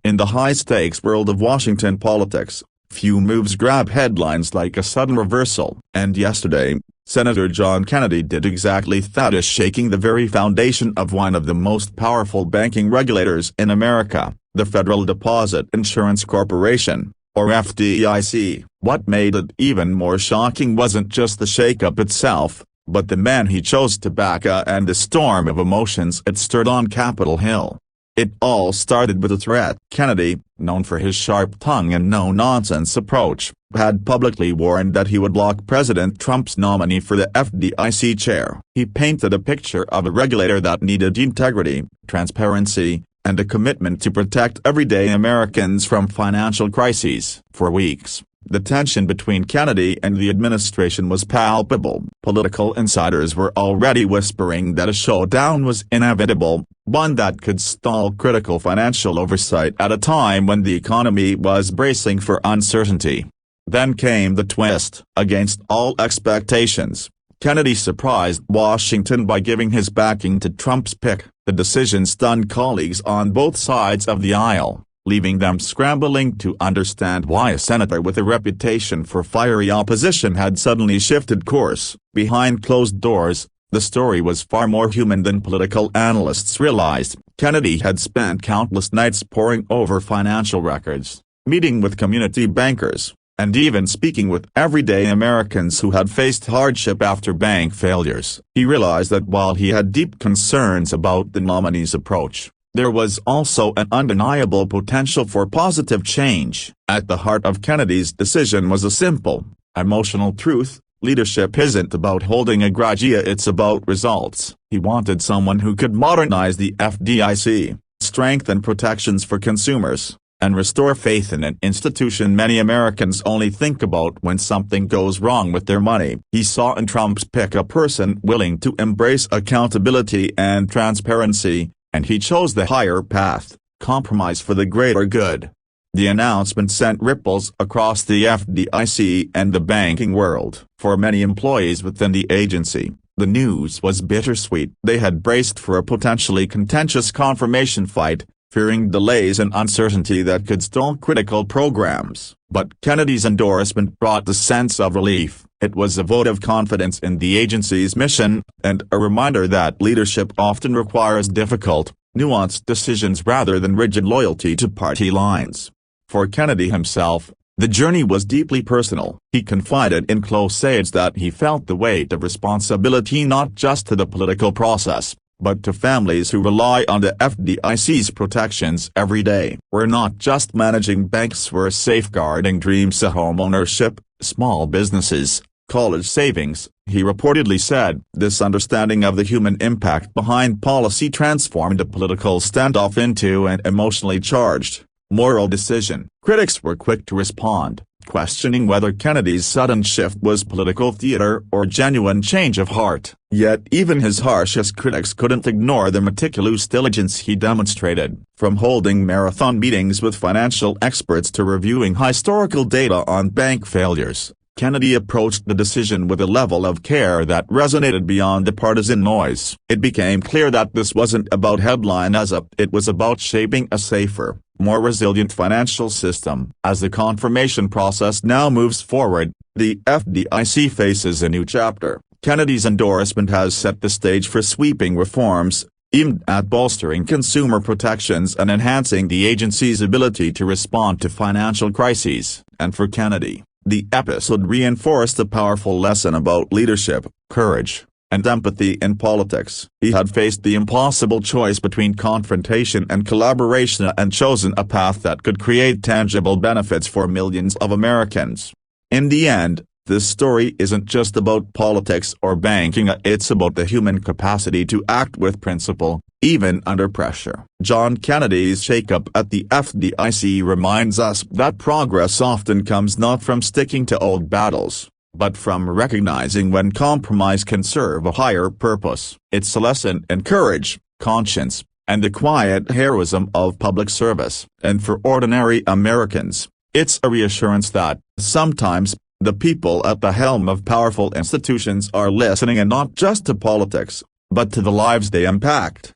In the high-stakes world of Washington politics, few moves grab headlines like a sudden reversal. And yesterday, Senator John Kennedy did exactly that, shaking the very foundation of one of the most powerful banking regulators in America, the Federal Deposit Insurance Corporation, or FDIC. What made it even more shocking wasn't just the shakeup itself, but the man he chose to back and the storm of emotions it stirred on Capitol Hill. It all started with a threat. Kennedy, known for his sharp tongue and no-nonsense approach, had publicly warned that he would block President Trump's nominee for the FDIC chair. He painted a picture of a regulator that needed integrity, transparency, and a commitment to protect everyday Americans from financial crises. For weeks, the tension between Kennedy and the administration was palpable. Political insiders were already whispering that a showdown was inevitable, one that could stall critical financial oversight at a time when the economy was bracing for uncertainty. Then came the twist. Against all expectations, Kennedy surprised Washington by giving his backing to Trump's pick. The decision stunned colleagues on both sides of the aisle, leaving them scrambling to understand why a senator with a reputation for fiery opposition had suddenly shifted course. Behind closed doors, the story was far more human than political analysts realized. Kennedy had spent countless nights poring over financial records, meeting with community bankers, and even speaking with everyday Americans who had faced hardship after bank failures. He realized that while he had deep concerns about the nominee's approach, there was also an undeniable potential for positive change. At the heart of Kennedy's decision was a simple, emotional truth: leadership isn't about holding a grudge, it's about results. He wanted someone who could modernize the FDIC, strengthen protections for consumers, and restore faith in an institution many Americans only think about when something goes wrong with their money. He saw in Trump's pick a person willing to embrace accountability and transparency, and he chose the higher path: compromise for the greater good. The announcement sent ripples across the FDIC and the banking world. For many employees within the agency, the news was bittersweet. They had braced for a potentially contentious confirmation fight, fearing delays and uncertainty that could stall critical programs. But Kennedy's endorsement brought a sense of relief. It was a vote of confidence in the agency's mission, and a reminder that leadership often requires difficult, nuanced decisions rather than rigid loyalty to party lines. For Kennedy himself, the journey was deeply personal. He confided in close aides that he felt the weight of responsibility not just to the political process, but to families who rely on the FDIC's protections every day. "We're not just managing banks, we're safeguarding dreams, homeownership, small businesses, college savings," he reportedly said. This understanding of the human impact behind policy transformed a political standoff into an emotionally charged, moral decision. Critics were quick to respond, questioning whether Kennedy's sudden shift was political theater or genuine change of heart. Yet even his harshest critics couldn't ignore the meticulous diligence he demonstrated. From holding marathon meetings with financial experts to reviewing historical data on bank failures, Kennedy approached the decision with a level of care that resonated beyond the partisan noise. It became clear that this wasn't about headline-ism, it was about shaping a safer, more resilient financial system. As the confirmation process now moves forward, the FDIC faces a new chapter. Kennedy's endorsement has set the stage for sweeping reforms, aimed at bolstering consumer protections and enhancing the agency's ability to respond to financial crises. And for Kennedy, the episode reinforced a powerful lesson about leadership, courage, and empathy in politics. He had faced the impossible choice between confrontation and collaboration and chosen a path that could create tangible benefits for millions of Americans. In the end, this story isn't just about politics or banking, it's about the human capacity to act with principle, even under pressure. John Kennedy's shakeup at the FDIC reminds us that progress often comes not from sticking to old battles, but from recognizing when compromise can serve a higher purpose. It's a lesson in courage, conscience, and the quiet heroism of public service. And for ordinary Americans, it's a reassurance that, sometimes, the people at the helm of powerful institutions are listening, and not just to politics, but to the lives they impact.